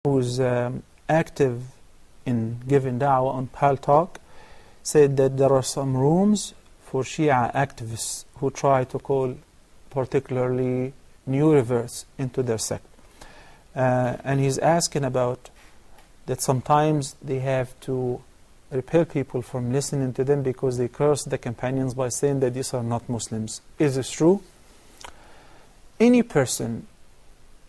who's active in giving da'wah on Pal Talk, said that there are some rooms for Shia activists who try to call particularly new reverts into their sect. And he's asking about that sometimes they have to repel people from listening to them because they curse the companions by saying that these are not Muslims. Is this true? Any person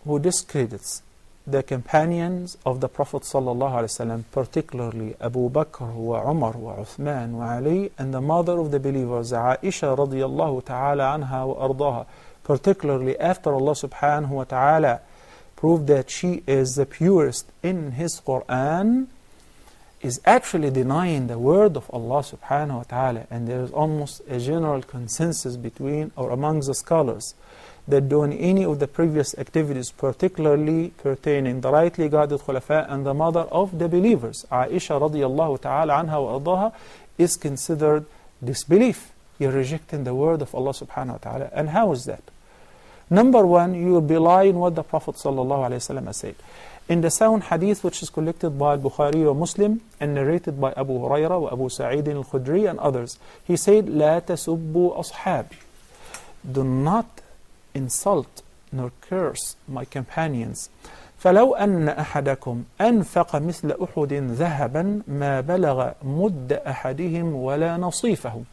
who discredits the companions of the Prophet ﷺ, particularly Abu Bakr wa Umar wa Uthman wa Ali, and the mother of the believers, Aisha radiyallahu ta'ala anha wa ardaha, particularly after Allah subhanahu wa ta'ala proved that she is the purest in His Quran, is actually denying the word of Allah subhanahu wa ta'ala. And there is almost a general consensus between or amongst the scholars that doing any of the previous activities, particularly pertaining the rightly guided Khulafa and the mother of the believers, Aisha radiyallahu ta'ala anha wa ardaha, is considered disbelief. You're rejecting the word of Allah subhanahu wa ta'ala. And how is that? Number one, you will be lying what the Prophet sallallahu alayhi wa sallam said. In the sound hadith which is collected by Bukhari or Muslim and narrated by Abu Huraira wa Abu Sa'id al-Khudri and others, he said, لا تسبوا أصحابي. Do not insult nor curse my companions. فلو أن أحدكم أنفق مثل أحد ذهبا ما بلغ مد أحدهم ولا نصيفه.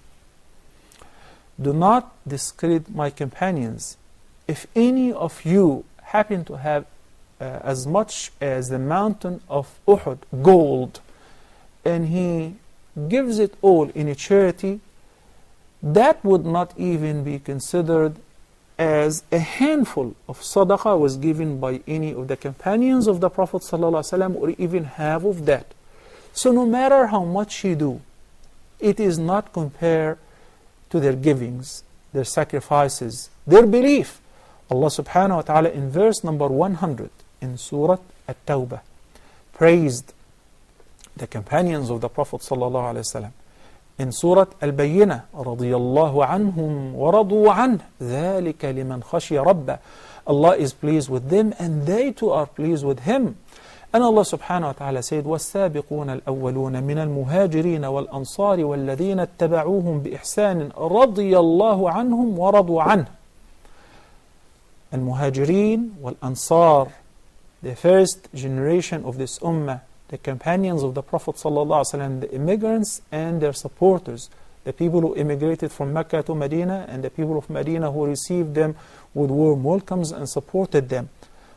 Do not discredit my companions. If any of you happen to have as much as the mountain of Uhud gold, and he gives it all in a charity, that would not even be considered as a handful of sadaqah was given by any of the companions of the Prophet ﷺ, or even half of that. So no matter how much you do, it is not compared to their givings, their sacrifices, their belief. Allah subhanahu wa ta'ala in verse number 100 in Surah At-Tawbah praised the companions of the Prophet sallallahu alaihi wasallam. In Surah Al-Bayyinah, radiyallahu anhum wa radu anh, ذَلِكَ لِمَنْ خَشِيَ رَبَّهُ. Allah is pleased with them and they too are pleased with Him. And Allah subhanahu wa ta'ala said, وَالسَّابِقُونَ الْأَوَّلُونَ مِنَ الْمُهَاجِرِينَ وَالْأَنصَارِ وَالَّذِينَ اتَّبَعُوهُمْ بِإِحْسَانٍ رَضِيَ اللَّهُ عَنْهُمْ وَرَضُوا عَنْهُ. Al-Muhajirin wal-Ansar, the first generation of this ummah, the companions of the Prophet ﷺ, the immigrants and their supporters, the people who immigrated from Mecca to Medina and the people of Medina who received them with warm welcomes and supported them.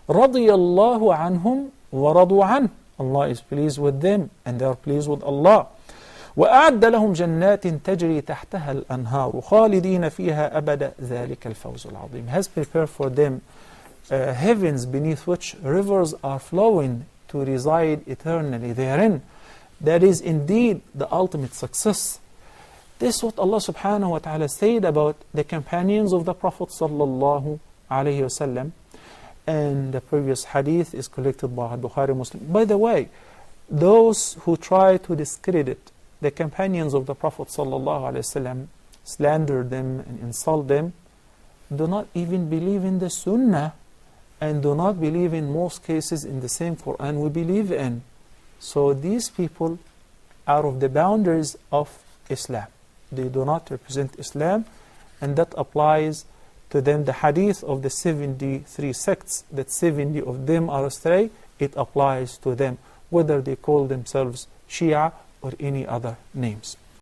رَضِيَ اللَّهُ عَنْهُمْ وَرَضُوا عَنْهُ. Allah is pleased with them and they are pleased with Allah. وأعد لهم جنات تجري تحتها الأنهار خالدين فيها أبدا ذلك الفوز العظيم. Has prepared for them heavens beneath which rivers are flowing to reside eternally therein. That is indeed the ultimate success. This is what Allah subhanahu wa ta'ala said about the companions of the Prophet sallallahu alayhi wasallam. And the previous hadith is collected by Bukhari Muslim. By the way, those who try to discredit the companions of the Prophet ﷺ, slander them and insult them, do not even believe in the Sunnah and do not believe in most cases in the same Quran we believe in. So these people are of the boundaries of Islam. They do not represent Islam, and that applies to them. The hadith of the 73 sects, that 70 of them are astray, it applies to them, whether they call themselves Shia or any other names.